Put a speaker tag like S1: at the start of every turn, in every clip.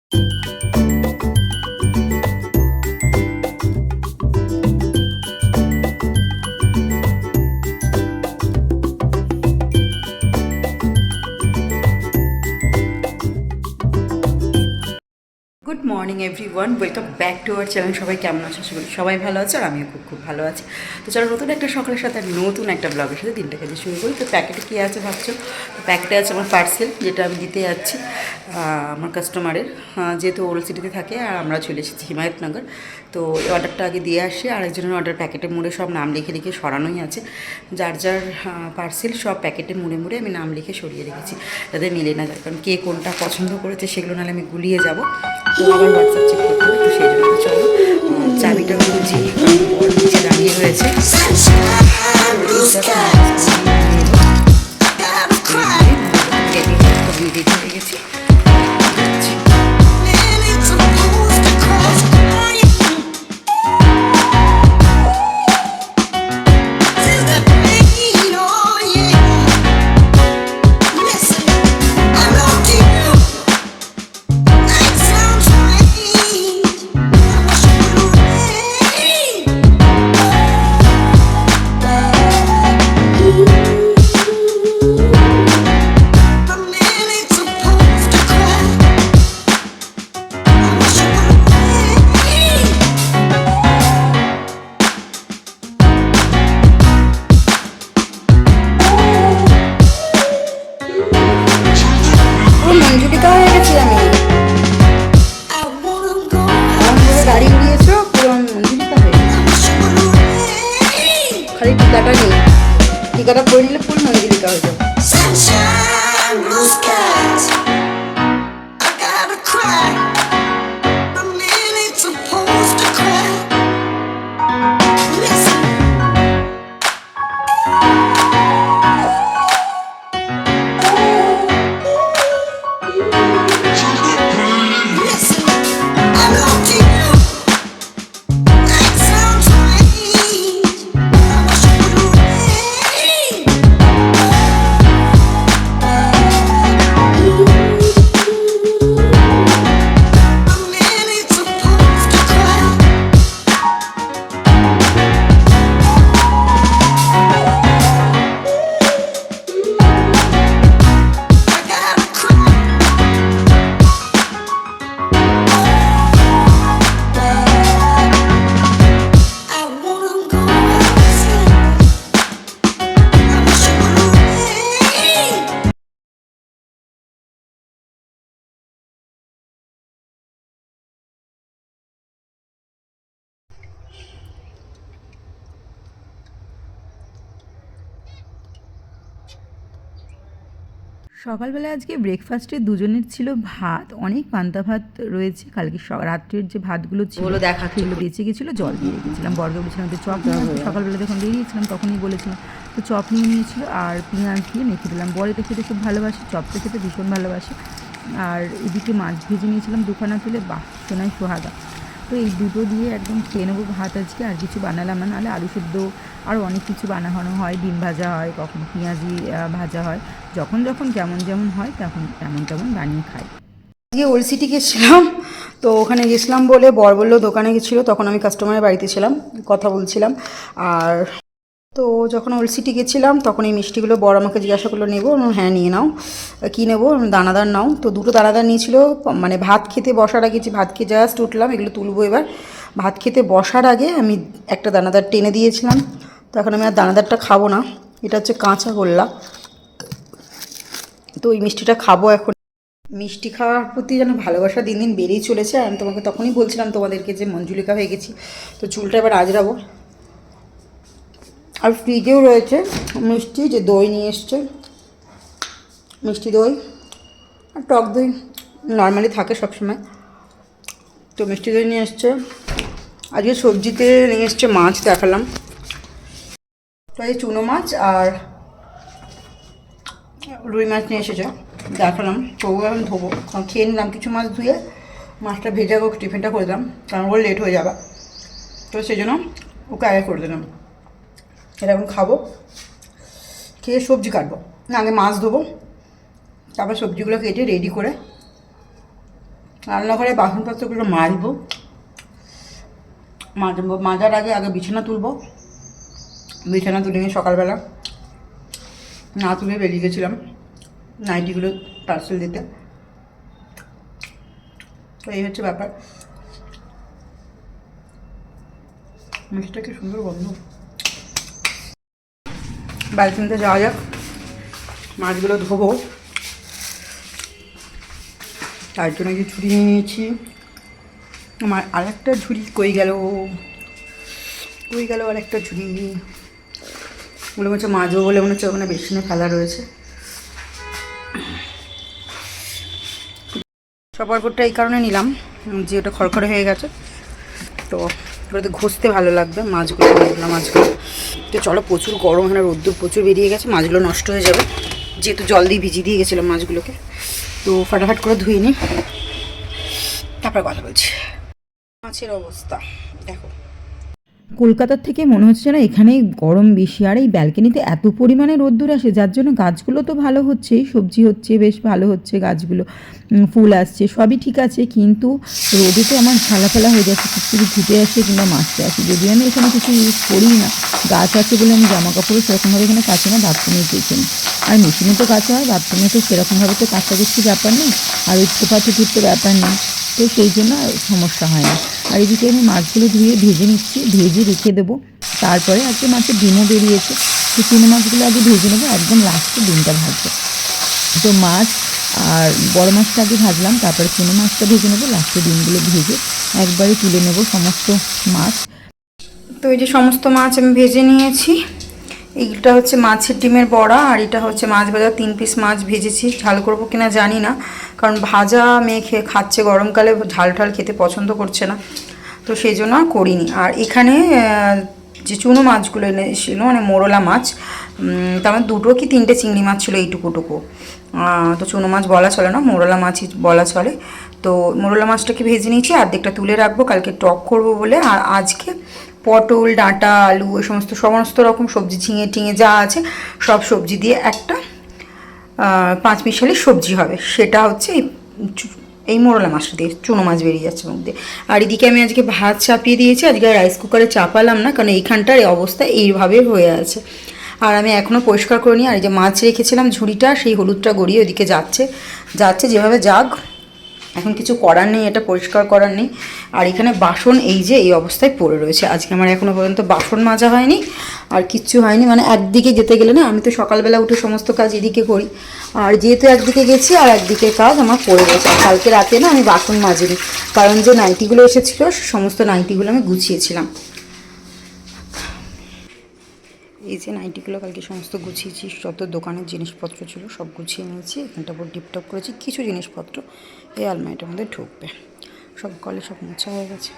S1: Good morning everyone, welcome back to our channel. সবাই কেমন আছে? সবাই ভালো আছে আর আমিও খুব ভালো আছি। তো চলো নতুন একটা সকালের সাথে নতুন একটা ব্লগের সাথে দিনটাকে যে শুরু করি। তো প্যাকেটে কী আছে ভাবছো? তো প্যাকেটে আছে আমার পার্সেল, যেটা আমি দিতে যাচ্ছি আমার কাস্টমারের। যেহেতু ওল্ড সিটিতে থাকে আর আমরা চলে এসেছি হিমায়তনগর, তো এই অর্ডারটা আগে দিয়ে আসি। আরেকজনের অর্ডার প্যাকেটে মুড়ে সব নাম লিখে লিখে সরানোই আছে। যার যার পার্সেল সব প্যাকেটে মুড়ে মুড়ে আমি নাম লিখে সরিয়ে রেখেছি, যাতে মিলে না যায়। কারণ কে কোনটা পছন্দ করেছে সেগুলো নাহলে আমি গুলিয়ে যাবো, তো আবার হোয়াটসঅ্যাপ চেক করতে হবে। তো সেই জন্য চলো চাবিটা খুঁজি, বর নিচে দাঁড়িয়ে রয়েছে। রেডি হয়ে গেছি। খালি টিকাটা নেই, টিকাটা পরে নিলে ফুল মঞ্জুরিকা হয়ে যাবে। সকালবেলা আজকে ব্রেকফাস্টে দুজনের ছিল ভাত, অনেক পান্তা ভাত রয়েছে। কালকে রাত্রের যে ভাতগুলো ছিল সেগুলো বেঁচে গেছিলো, জল দিয়ে রেখেছিলাম। বরকে বলেছিলাম যে চপ সকালবেলা যখন বেরিয়েছিলাম তখনই বলেছিলাম, তো চপ নিয়ে নিয়েছিল আর পেঁয়াজ দিয়ে মেখে দিলাম। বর এটা খেতে খুব ভালোবাসে, চপটা খেতে ভীষণ ভালোবাসে। আর এদিকে মাছ ভেজে নিয়েছিলাম দুখানা তুলে, বাহ সোনায় সোহাগা। তো এই দুটো দিয়ে একদম খেয়ে নেবো ভাত আজকে। আর কিছু বানালাম না, নাহলে আলু সেদ্ধ আরও অনেক কিছু বানানো হয়, ডিম ভাজা হয়, কখনো পেঁয়াজি ভাজা হয়, যখন যখন যেমন হয় তখন তেমন বানিয়ে খাই। আজকে ওল্ড সিটি গেছিলাম, তো ওখানে গেছিলাম বলে বর বললো দোকানে গেছিলো, তখন আমি কাস্টমারের বাড়িতে ছিলাম, কথা বলছিলাম। আর তো যখন ওল্ড সিটি গেছিলাম তখন এই মিষ্টিগুলো বর আমাকে জিজ্ঞাসা করলো নেবো, হ্যাঁ নিয়ে নাও। কী নেবো? দানাদার নাও। তো দুটো দানাদার নিয়েছিল। মানে ভাত খেতে বসার আগে, যে ভাত খেয়ে জাস্ট উঠলাম, এগুলো তুলবো এবার। ভাত খেতে বসার আগে আমি একটা দানাদার টেনে দিয়েছিলাম, তো এখন আমি আর দানাদারটা খাবো না। এটা হচ্ছে কাঁচা গোল্লা, তো এই মিষ্টিটা খাবো এখন। মিষ্টি খাওয়ার প্রতি যেন ভালোবাসা দিন দিন বেড়েই চলেছে। আমি তোমাকে তখনই বলছিলাম তোমাদেরকে যে মঞ্জুলিকা হয়ে গেছি। তো চুলটা এবার আজরাবো। আর ফ্রিজেও রয়েছে মিষ্টি, যে দই নিয়ে এসছে, মিষ্টি দই আর টক দই নর্মালি থাকে সবসময়। তো মিষ্টি দই নিয়ে এসছে। আজকে সবজিতে নিয়ে এসছে মাছ, দেখালাম। তো এই চুনো মাছ আর রুই মাছ নিয়ে এসেছে, দেখালাম। তো এখন ধোবো, কারণ খেয়ে নিলাম কিছু মাছ ধুয়ে, মাছটা ভেজে ওকে টিফিনটা করে দিলাম, কারণ ওর লেট হয়ে যাবে। তো সেই জন্য ওকে আগে করে দিলাম। এটা এখন খাবো, খেয়ে সবজি কাটবো, না আগে মাছ ধোবো, তারপর সবজিগুলো কেটে রেডি করে
S2: রান্নাঘরে বাসনপত্রগুলো মাজবো, মাজার আগে আগে বিছানা তুলবো। বিছানা তুলে নিয়ে সকালবেলা না তুলে বেরিয়ে গেছিলাম নাইটিগুলো পার্সেল দিতে। তো এই হচ্ছে ব্যাপার। মিষ্টিটা কি সুন্দর গন্ধ। বালতিতে যাওয়া যাক, মাছগুলো ধোবো। তার জন্য যে ঝুড়ি নিয়ে নিয়েছি। আমার আরেকটা ঝুড়ি কই গেল আরেকটা ঝুড়ি। বলে হচ্ছে মাছও বলে মনে হচ্ছে ওখানে বেসিনে ফেলা রয়েছে। সপারপুরটা এই কারণে নিলাম যে ওটা খড়খড়ে হয়ে গেছে, তো ওটাতে ঘষতে ভালো লাগবে মাছগুলো, মাছগুলো। তো চলো, প্রচুর গরম, এখানে রোদ্দুর প্রচুর বেরিয়ে গেছে, মাছগুলো নষ্ট হয়ে যাবে যেহেতু জল দিয়ে ভিজিয়ে দিয়ে গেছিলাম মাছগুলোকে। তো ফাটাফাট করে ধুয়ে নিই, তারপর কথা বলছি। মাছের অবস্থা দেখো।
S1: কলকাতার থেকে মনে হচ্ছে না এখানে গরম বেশি, আর এই ব্যালকনিতে এত পরিমাণে রোদ্দুর আসে যার জন্য গাছগুলো তো ভালো হচ্ছেই, সবজি হচ্ছে, বেশ ভালো হচ্ছে গাছগুলো, ফুল আসছে, সবই ঠিক আছে, কিন্তু রোদে তো আমার ঝালাফালা হয়ে যাচ্ছে, কিছু ঘুটে আসে কিংবা মাছতে আসে। যদিও আমি এখানে কিছু ইউজ করি না, গাছ আছে বলে আমি জামা কাপড়ও সেরকমভাবে এখানে কাচি না, বাথরুমে কেচেনি। আর মেশিনে তো কাচা হয়, বাথরুমে তো সেরকমভাবে তো কাছাকাছি ব্যাপার নেই, আর ওই থোপা থুপির তো ব্যাপার নেই, তো সেই জন্য সমস্যা হয় না। আর এদিকে আমি মাছগুলো ধুয়ে ভেজে নিচ্ছি, ভেজে রেখে দেবো। তারপরে আজকে মাছের ডিমও বেরিয়েছে, তো চুনো মাছগুলো আগে ভেজে নেবো, একদম লাস্টে ডিমটা ভাজবো। তো মাছ আর বড় মাছটা আগে ভাজলাম, তারপরে চুনো মাছটা ভেজে নেবো, লাস্টে ডিমগুলো ভেজে একবারে তুলে নেবো সমস্ত মাছ।
S2: তো এই যে সমস্ত মাছ আমি ভেজে নিয়েছি। এইটা হচ্ছে মাছের ডিমের বড়া, আর এটা হচ্ছে মাছ ভাজা। 3 পিস মাছ ভেজেছি। ঝাল করবো কিনা জানি না, কারণ ভাজা মেখে খাচ্ছে, গরমকালে ঝাল ঠাল খেতে পছন্দ করছে না, তো সেই জন্য আর করিনি। আর এখানে যে চুনো মাছগুলো এনেছিল, মানে মোরলা মাছ, তার মানে 2 কি 3টে চিংড়ি মাছ ছিল এইটুকুটুকু। তো চুনো মাছ বলা চলে না, মোরলা মাছই বলা চলে। তো মোরলা মাছটাকে ভেজে নিয়েছি, অর্ধেকটা তুলে রাখবো, কালকে টক করবো বলে। আর আজকে পটল, ডাঁটা, আলু, এই সমস্ত রকম সবজি, ঝিঙে টিঙে যা আছে সব সবজি দিয়ে একটা 5 মিশালি সবজি হবে। সেটা হচ্ছে এই মোরলা মাছটা দিয়ে, চুনো মাছ বেরিয়ে যাচ্ছে মুখ দিয়ে। আর এদিকে আমি আজকে ভাত চাপিয়ে দিয়েছি, আজকে রাইস কুকারে চাপালাম না, কারণ এইখানটার অবস্থা এইভাবে হয়ে আছে। আর আমি এখনও পরিষ্কার করিনি। আর এই যে মাছ রেখেছিলাম ঝুড়িটা, সেই হলুদটা গড়িয়ে ওদিকে যাচ্ছে, যেভাবে যাক, এখন কিছু করার নেই, এটা পরিষ্কার করার নেই। আর এখানে বাসন এই যে এই অবস্থায় পড়ে রয়েছে। আজকে আমার এখনও পর্যন্ত বাসন মাজা হয়নি, আর কিচ্ছু হয়নি। মানে একদিকে যেতে গেলে না, আমি তো সকালবেলা উঠে সমস্ত কাজ এদিকে করি, আর যেহেতু একদিকে গেছি আর একদিকে কাজ আমার পড়ে গেছে। কালকে রাতে না আমি বাসন মাজিনি, কারণ যে নাইটিগুলো এসেছিলো সমস্ত নাইটিগুলো আমি গুছিয়েছিলাম। এই যে নাইটিগুলো কালকে সমস্ত গুছিয়েছি, যত দোকানের জিনিসপত্র ছিল সব গুছিয়ে নিয়েছি। এখানটা পুরো টিপটপ করেছি, কিছু জিনিসপত্র এই আলমারিটার মধ্যে ঢুকবে। সব কলে সব মোছা হয়ে গেছে।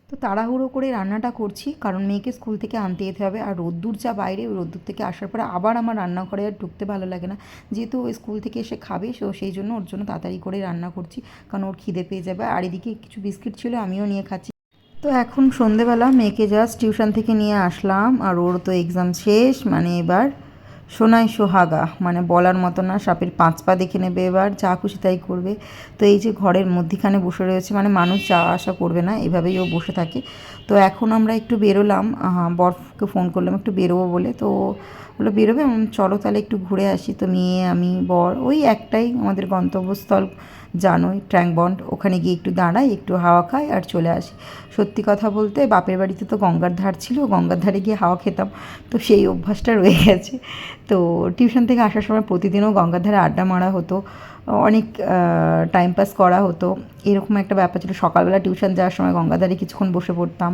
S1: তো তাড়াহুড়ো করে রান্নাটা করছি, কারণ মেয়েকে স্কুল থেকে আনতে যেতে হবে। আর রোদ্দুর যা বাইরে, রোদ্দুর থেকে আসার পরে আবার আমার রান্নাঘরে আর ঢুকতে ভালো লাগে না, যেহেতু ওই স্কুল থেকে এসে খাবে, সো সেই জন্য ওর জন্য তাড়াতাড়ি করে রান্না করছি, কারণ ওর খিদে পেয়ে যাবে। আর এদিকে কিছু বিস্কিট ছিল, আমিও নিয়ে খাচ্ছি। তো এখন সন্ধেবেলা মেয়েকে জাস্ট টিউশন থেকে নিয়ে আসলাম, আর ওর তো এক্সাম শেষ, মানে এবার সোনাই সোহাগা, মানে বলার মতো না, সাপের 5 পা দেখে নেবে, এবার যা খুশি তাই করবে। তো এই যে ঘরের মধ্যিখানে বসে রয়েছে, মানে মানুষ যা আশা করবে না, এভাবেই ও বসে থাকে। তো এখন আমরা একটু বেরোলাম, বরকে ফোন করলাম একটু বেরোবো বলে, তো বললো বেরোবে, চলো তাহলে একটু ঘুরে আসি। তো মেয়ে, আমি, বর, ওই একটাই আমাদের গন্তব্যস্থল, জানোই, ট্যাঙ্ক বন্ড, ওখানে গিয়ে একটু দাঁড়াই, একটু হাওয়া খাই আর চলে আসি। সত্যি কথা বলতে বাপের বাড়িতে তো গঙ্গার ধার ছিল, গঙ্গার ধারে গিয়ে হাওয়া খেতাম, তো সেই অভ্যাসটা রয়ে গেছে। তো টিউশন থেকে আসার সময় প্রতিদিনও গঙ্গার ধারে আড্ডা মারা হতো, অনেক টাইম পাস করা হতো, এরকম একটা ব্যাপার ছিল। সকালবেলা টিউশন যাওয়ার সময় গঙ্গাধারে কিছুক্ষণ বসে পড়তাম,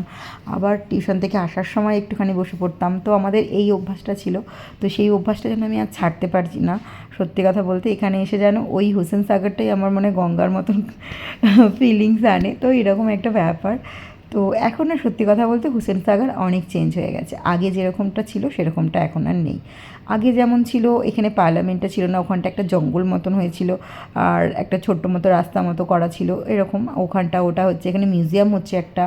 S1: আবার টিউশন থেকে আসার সময় একটুখানি বসে পড়তাম, তো আমাদের এই অভ্যাসটা ছিল। তো সেই অভ্যাসটা যেন আমি আর ছাড়তে পারছি না। সত্যি কথা বলতে এখানে এসে যেন ওই হুসেন সাগরটাই আমার মনে গঙ্গার মতন ফিলিংস আনে, তো এরকম একটা ব্যাপার। তো এখন না, সত্যি কথা বলতে হুসেন সাগর অনেক চেঞ্জ হয়ে গেছে, আগে যেরকমটা ছিল সেরকমটা এখন আর নেই। আগে যেমন ছিল এখানে পার্লামেন্টটা ছিল না, ওখানটা একটা জঙ্গল মতন হয়েছিল আর একটা ছোট্ট মতো রাস্তা মতো করা ছিল এরকম, ওখানটা ওটা হচ্ছে এখানে মিউজিয়াম হচ্ছে একটা,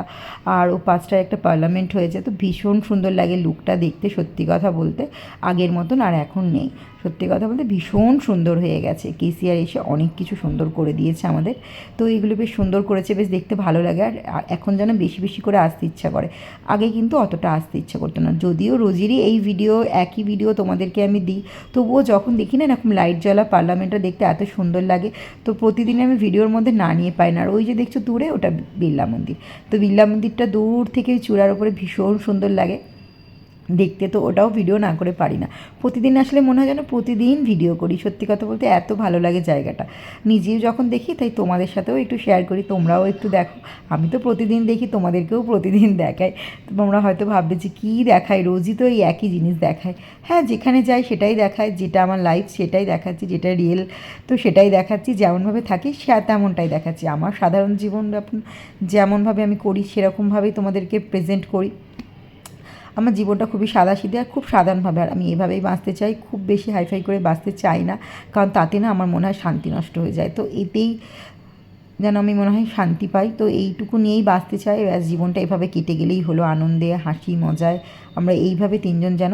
S1: আর ও পাঁচটায় একটা পার্লামেন্ট হয়েছে। তো ভীষণ সুন্দর লাগে লুকটা দেখতে, সত্যি কথা বলতে আগের মতন আর এখন নেই। সত্যি কথা বলতে ভীষণ সুন্দর হয়ে গেছে, কেসিআর এসে অনেক কিছু সুন্দর করে দিয়েছে আমাদের। তো এইগুলো বেশ সুন্দর করেছে, বেশ দেখতে ভালো লাগে। আর এখন যেন বেশি বেশি করে আসতে ইচ্ছা করে, আগে কিন্তু অতটা আসতে ইচ্ছা করতো না। যদিও রোজেরই এই ভিডিও, একই ভিডিও তোমাদেরকে আমি দিই, তবুও যখন দেখি না এরকম লাইট জ্বলা পার্লামেন্টটা দেখতে এত সুন্দর লাগে, তো প্রতিদিন আমি ভিডিওর মধ্যে না নিয়ে পাই না। আর ওই যে দেখছো দূরে, ওটা বিড়লা মন্দির। তো বিড়লা মন্দিরটা দূর থেকে চূড়ার ওপরে ভীষণ সুন্দর লাগে দেখতে, তো ওটাও ভিডিও না করে পারি না। প্রতিদিন আসলে মনে হয় যেন প্রতিদিন ভিডিও করি, সত্যি কথা বলতে এত ভালো লাগে জায়গাটা। নিজেও যখন দেখি তাই তোমাদের সাথেও একটু শেয়ার করি, তোমরাও একটু দেখো। আমি তো প্রতিদিন দেখি, তোমাদেরকেও প্রতিদিন দেখাই। তোমরা হয়তো ভাববে যে কী দেখায়, রোজই তো এই একই জিনিস দেখায়। হ্যাঁ, যেখানে যাই সেটাই দেখায়, যেটা আমার লাইফ সেটাই দেখাচ্ছি, যেটা রিয়েল তো সেটাই দেখাচ্ছি, যেমনভাবে থাকি সে তেমনটাই দেখাচ্ছি। আমার সাধারণ জীবনযাপন যেমনভাবে আমি করি সেরকমভাবেই তোমাদেরকে প্রেজেন্ট করি। আমার জীবনটা খুবই সাদাসিধে আর খুব সাধারণভাবে, আর আমি এভাবেই বাঁচতে চাই, খুব বেশি হাইফাই করে বাঁচতে চাই না, কারণ তাতে না আমার মনে হয় শান্তি নষ্ট হয়ে যায়। তো এতেই যেন আমি মনে হয় শান্তি পাই, তো এইটুকু নিয়েই বাঁচতে চাই। ব্যাস, জীবনটা এভাবে কেটে গেলেই হলো, আনন্দে হাসি মজায় আমরা এইভাবে তিনজন যেন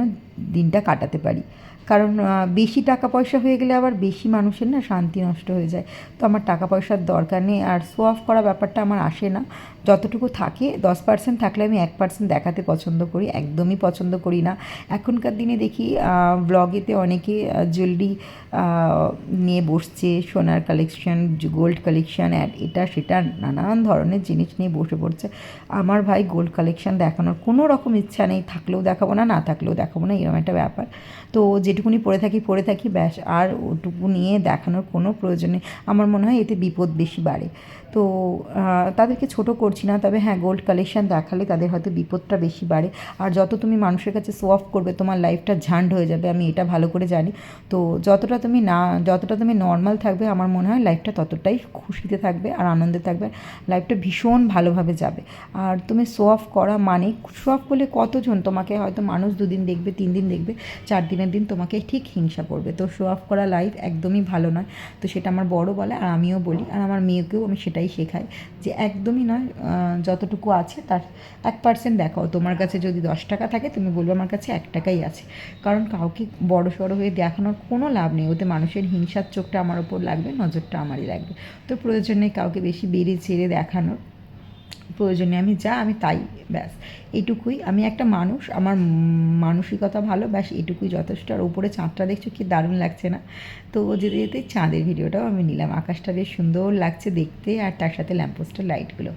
S1: দিনটা কাটাতে পারি। কারণ বেশি টাকা পয়সা হয়ে গেলে আবার বেশি মানুষের না শান্তি নষ্ট হয়ে যায়। তো আমার টাকা পয়সার দরকার নেই, আর শো অফ করা ব্যাপারটা আমার আসে না। যতটুকু থাকে 10% থাকলে আমি 1% দেখাতে পছন্দ করি, একদমই পছন্দ করি না। এখনকার দিনে দেখি ব্লগেতে অনেকে জুয়েলারি নিয়ে বসছে, সোনার কালেকশন, গোল্ড কালেকশন, এটা সেটা নানান ধরনের জিনিস নিয়ে বসে পড়ছে। আমার ভাই গোল্ড কালেকশন দেখানোর কোনো রকম ইচ্ছা নেই, থাকলেও দেখাবো না, না থাকলেও দেখাবো না, এরকম একটা ব্যাপার। তো যেটুকুনি পরে থাকি ব্যাস, আর ওটুকু নিয়ে দেখানোর কোনো প্রয়োজন নেই। আমার মনে হয় এতে বিপদ বেশি বাড়ে। তো তাদেরকে ছোট করছি না, তবে হ্যাঁ, গোল্ড কালেকশন দেখালে তাদের হয়তো বিপদটা বেশি বাড়ে। আর যত তুমি মানুষের কাছে শো অফ করবে তোমার লাইফটা ঝান্ড হয়ে যাবে, আমি এটা ভালো করে জানি। তো যতটা তুমি নর্মাল থাকবে আমার মনে হয় লাইফটা ততটাই খুশিতে থাকবে আর আনন্দে থাকবে, লাইফটা ভীষণ ভালোভাবে যাবে। আর তুমি শো অফ করা মানে, শো অফ করলে কতজন তোমাকে হয়তো মানুষ 2 দিন দেখবে, 3 দিন দেখবে, 4 দিনের দিন তোমাকে ঠিক হিংসা করবে। তো শো অফ করা লাইফ একদমই ভালো নয়। তো সেটা আমার বড় বলে আর আমিও বলি, আর আমার মেয়েকেও আমি সেটাই শেখাই যে একদমই নয়, যতটুকু আছে তার 1% দেখাও। তোমার কাছে যদি 10 টাকা থাকে তুমি বলবে আমার কাছে 1 টাকাই আছে, কারণ কাউকে বড় সড়ো হয়ে দেখানোর কোনো লাভ নেই, ওতে মানুষের হিংসার চোখটা আমার ওপর লাগবে, নজরটা আমারই লাগবে। তো প্রয়োজন নেই কাউকে বেশি বেড়ে চেড়ে দেখানোর, প্রয়োজনে আমি তাই, ব্যাস এইটুকুই। আমি একটা মানুষ, আমার মানসিকতা ভালো, ব্যাস এটুকুই যথেষ্ট। আর উপরে চাঁদটা দেখছো কি দারুণ লাগছে না? তো যেতে যেতে চাঁদের ভিডিওটাও আমি নিলাম, আকাশটা বেশ সুন্দর লাগছে দেখতে, আর তার সাথে ল্যাম্পপোস্টের লাইটগুলো।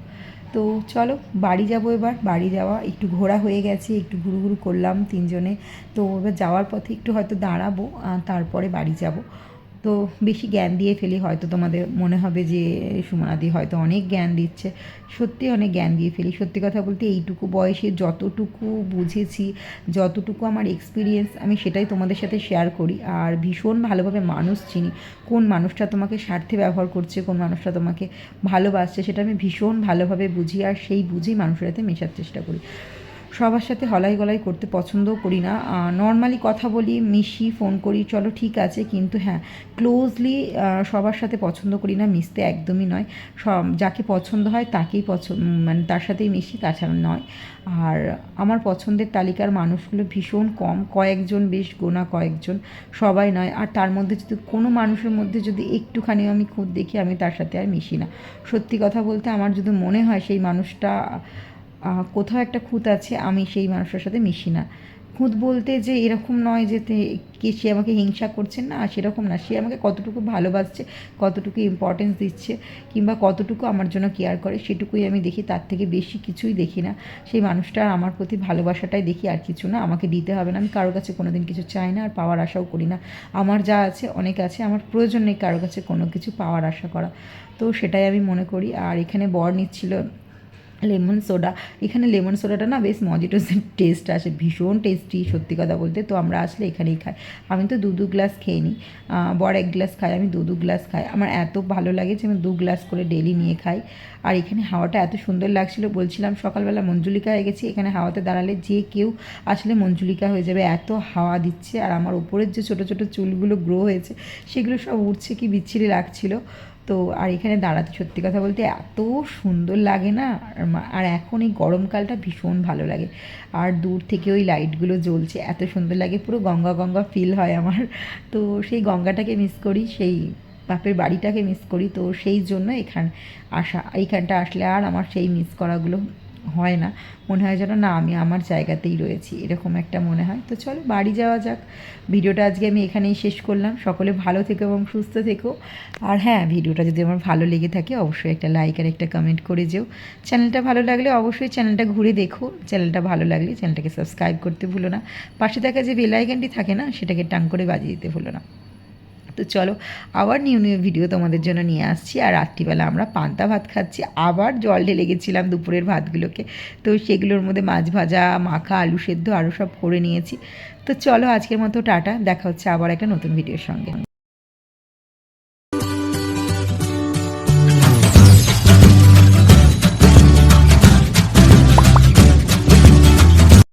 S1: তো চলো বাড়ি যাবো এবার, বাড়ি যাওয়া একটু ঘোরা হয়ে গেছে, একটু ঘুরু করলাম তিনজনে। তো এবার যাওয়ার পথে একটু হয়তো দাঁড়াবো, তারপরে বাড়ি যাব। তো বেশি জ্ঞান দিয়ে ফেলি, হয়তো তোমাদের মনে হবে যে সুমনাদি হয়তো অনেক জ্ঞান দিচ্ছে, সত্যি অনেক জ্ঞান দিয়ে ফেলি। সত্যি কথা বলতে এইটুকু বয়সে যতটুকু বুঝেছি, যতটুকু আমার এক্সপিরিয়েন্স, আমি সেটাই তোমাদের সাথে শেয়ার করি। আর ভীষণ ভালোভাবে মানুষ চিনি, কোন মানুষটা তোমাকে স্বার্থে ব্যবহার করছে, কোন মানুষটা তোমাকে ভালোবাসছে, সেটা আমি ভীষণ ভালোভাবে বুঝি, আর সেই বুঝেই মানুষের সাথে মেশার চেষ্টা করি। সবার সাথে হলাই গলাই করতে পছন্দও করি না, নর্মালি কথা বলি, মিশি, ফোন করি, চলো ঠিক আছে, কিন্তু হ্যাঁ, ক্লোজলি সবার সাথে পছন্দ করি না, মিশতে একদমই নয়। যাকে পছন্দ হয় তাকেই মানে তার সাথেই মিশি, তাছাড়া নয়। আর আমার পছন্দের তালিকার মানুষগুলো ভীষণ কম, কয়েকজন, বেশ গোনা কয়েকজন, সবাই নয়। আর তার মধ্যে যদি কোনো মানুষের মধ্যে যদি একটুখানিও আমি খুঁত দেখি, আমি তার সাথে আর মিশি না। সত্যি কথা বলতে আমার যদি মনে হয় সেই মানুষটা কোথাও একটা খুঁত আছে, আমি সেই মানুষের সাথে মিশি না। খুঁত বলতে যে এরকম নয় যে কি সে আমাকে হিংসা করছে, না সেরকম না, সে আমাকে কতটুকু ভালোবাসছে, কতটুকু ইম্পর্টেন্স দিচ্ছে, কিংবা কতটুকু আমার জন্য কেয়ার করে, সেটুকুই আমি দেখি, তার থেকে বেশি কিছুই দেখি না। সেই মানুষটার আমার প্রতি ভালোবাসাটাই দেখি, আর কিছু না। আমাকে দিতে হবে না, আমি কারোর কাছে কোনো দিন কিছু চাই না, আর পাওয়ার আশাও করি না। আমার যা আছে অনেক আছে, আমার প্রয়োজন নেই কারোর কাছে কোনো কিছু পাওয়ার আশা করা। তো সেটাই আমি মনে করি। আর এখানে বর নিচ্ছিল লেমন সোডা। এখানে লেমন সোডাটা না বেশ মজিটোসের টেস্ট আসে, ভীষণ টেস্টি সত্যি কথা বলতে। তো আমরা আসলে এখানেই খাই। আমি তো দু গ্লাস খেয়ে নিই, বড় 1 গ্লাস খাই, আমি দু গ্লাস খাই। আমার এত ভালো লাগে যে আমি 2 গ্লাস করে ডেলি নিয়ে খাই। আর এখানে হাওয়াটা এত সুন্দর লাগছিল, বলছিলাম সকালবেলা মঞ্জুলিকা হয়ে গেছি। এখানে হাওয়াতে দাঁড়ালে যে কেউ আসলে মঞ্জুলিকা হয়ে যাবে, এত হাওয়া দিচ্ছে। আর আমার উপরের যে ছোটো ছোটো চুলগুলো গ্রো হয়েছে সেগুলো সব উঠছে, কি বিচ্ছিরি লাগছিল। তো আর এখানে দাঁড়াতে সত্যি কথা বলতে এত সুন্দর লাগে না। আর এখন এই গরমকালটা ভীষণ ভালো লাগে। আর দূর থেকে ওই লাইটগুলো জ্বলছে, এত সুন্দর লাগে, পুরো গঙ্গা গঙ্গা ফিল হয় আমার। তো সেই গঙ্গাটাকে মিস করি, সেই বাপের বাড়িটাকে মিস করি। তো সেই জন্য এইখানটা আসলে আর আমার সেই মিস করাগুলো হয় না। মনে হয় যেন না, আমি আমার জায়গাতেই রয়েছি, এরকম একটা মনে হয়। তো চলো বাড়ি যাওয়া যাক। ভিডিওটা আজকে আমি এখানেই শেষ করলাম। সকলে ভালো থেকো এবং সুস্থ থেকো। আর হ্যাঁ, ভিডিওটা যদি আমার ভালো লেগে থাকে অবশ্যই একটা লাইক আর একটা কমেন্ট করে যেও। চ্যানেলটা ভালো লাগলে অবশ্যই চ্যানেলটা ঘুরে দেখো। চ্যানেলটা ভালো লাগলে চ্যানেলটাকে সাবস্ক্রাইব করতে ভুলো না। পাশে থাকা যে বেল আইকনটি থাকে না, সেটাকে টাং করে বাজিয়ে দিতে ভুলো না। তো চলো আবার নিউ ভিডিও তোমাদের জন্য নিয়ে আসছি। আর রাত্রিবেলা আমরা পান্তা ভাত খাচ্ছি, আবার জল ঢেলে গেছিলাম দুপুরের ভাতগুলোকে। তো সেগুলোর মধ্যে মাছ ভাজা, মাখা, আলু সেদ্ধ আরও সব করে নিয়েছি। তো চলো আজকের মতো টাটা, দেখা হচ্ছে আবার একটা নতুন ভিডিওর সঙ্গে।